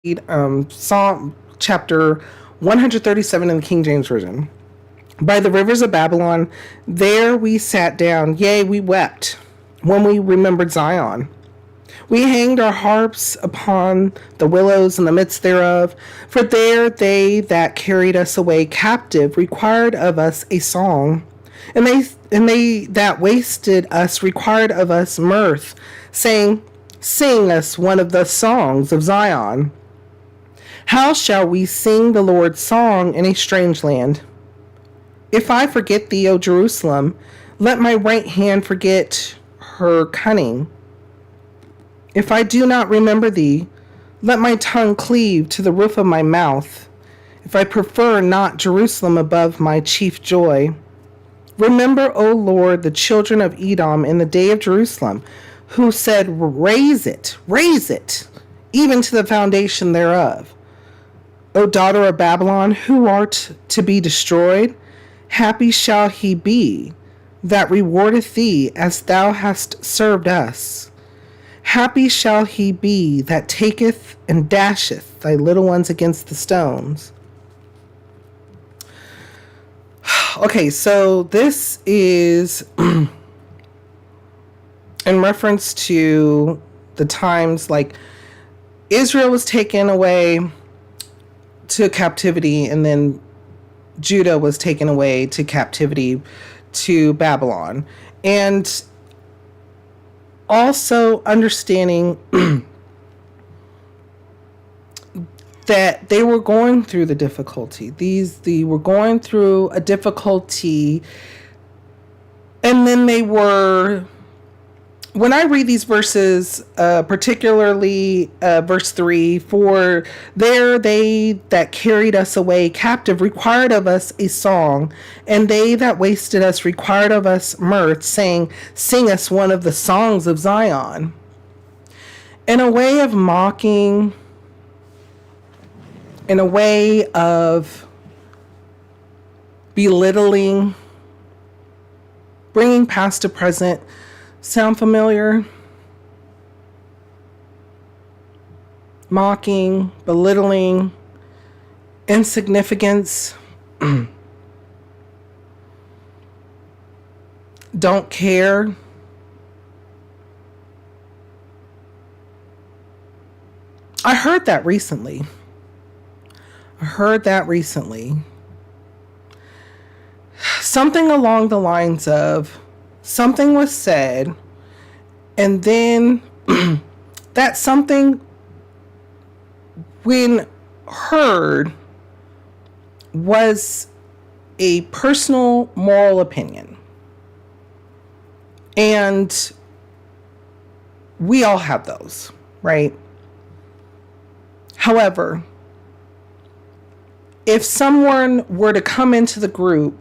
Psalm chapter 137 in the King James Version. By the rivers of Babylon, there we sat down, yea, we wept, when we remembered Zion. We hanged our harps upon the willows in the midst thereof, for there they that carried us away captive required of us a song, and they that wasted us required of us mirth, saying, Sing us one of the songs of Zion. How shall we sing the Lord's song in a strange land? If I forget thee, O Jerusalem, let my right hand forget her cunning. If I do not remember thee, let my tongue cleave to the roof of my mouth. If I prefer not Jerusalem above my chief joy. Remember, O Lord, the children of Edom in the day of Jerusalem, who said, raise it, even to the foundation thereof. O daughter of Babylon, who art to be destroyed, happy shall he be that rewardeth thee as thou hast served us. Happy shall he be that taketh and dasheth thy little ones against the stones. Okay, so this is in reference to the times like Israel was taken away to captivity, and then Judah was taken away to captivity to Babylon. And also understanding that they were going through the difficulty. They were going through a difficulty, and then they were, when I read these verses, particularly verse 3, for there they that carried us away captive required of us a song, and they that wasted us required of us mirth, saying, Sing us one of the songs of Zion. In a way of mocking, in a way of belittling, bringing past to present. Sound familiar? Mocking, belittling, insignificance, don't care. I heard that recently. Something along the lines of, something was said, and then that something, when heard, was a personal moral opinion. And we all have those, right? However, if someone were to come into the group,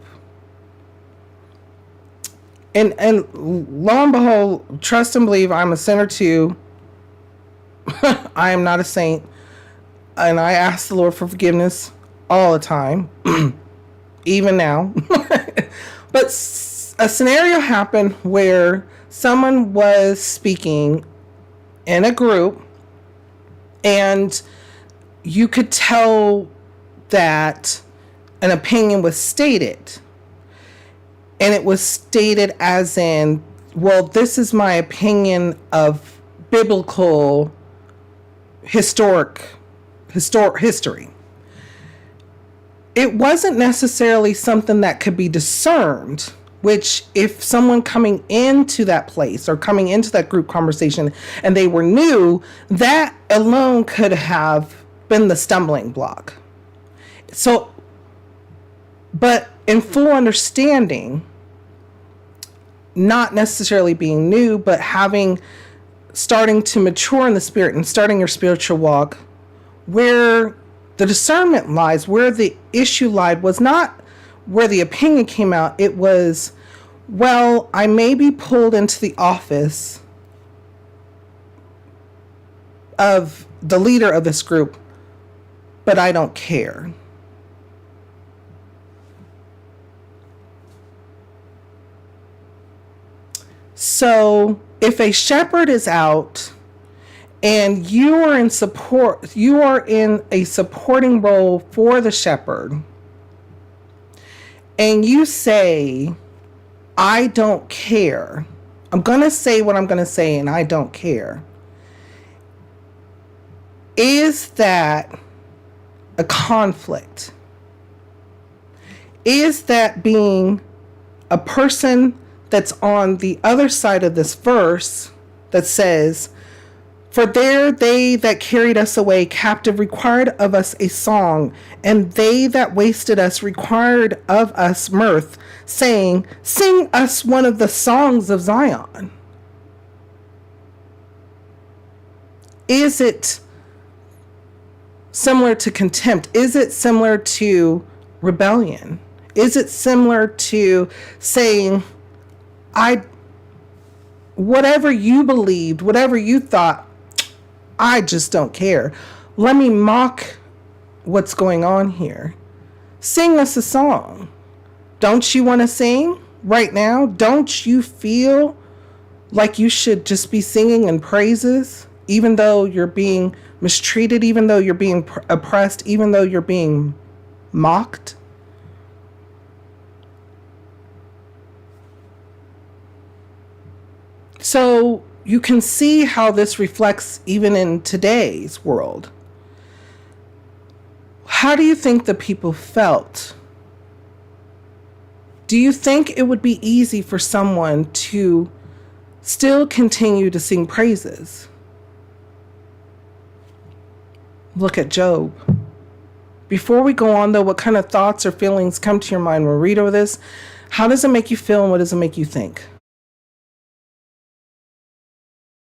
and lo and behold, trust and believe, I'm a sinner too. I am not a saint. And I ask the Lord for forgiveness all the time, even now. But a scenario happened where someone was speaking in a group, and you could tell that an opinion was stated. And it was stated as in, well, this is my opinion of biblical history. It wasn't necessarily something that could be discerned, which if someone coming into that place or coming into that group conversation and they were new, that alone could have been the stumbling block. So, but in full understanding, not necessarily being new, but starting to mature in the spirit and starting your spiritual walk, where the discernment lies, where the issue lied, was not where the opinion came out. It was, well, I may be pulled into the office of the leader of this group, but I don't care. So if a shepherd is out and you are in support, you are in a supporting role for the shepherd, and you say, I don't care. I'm going to say what I'm going to say, and I don't care. Is that a conflict? Is that being a person that's on the other side of this verse that says, for there they that carried us away captive required of us a song, and they that wasted us required of us mirth, saying, sing us one of the songs of Zion? Is it similar to contempt? Is it similar to rebellion? Is it similar to saying, whatever you believed, whatever you thought, I just don't care. Let me mock what's going on here. Sing us a song. Don't you want to sing right now? Don't you feel like you should just be singing in praises, even though you're being mistreated, even though you're being oppressed, even though you're being mocked? So you can see how this reflects even in today's world. How do you think the people felt? Do you think it would be easy for someone to still continue to sing praises? Look at Job. Before we go on, though, what kind of thoughts or feelings come to your mind when we read over this? How does it make you feel, and what does it make you think?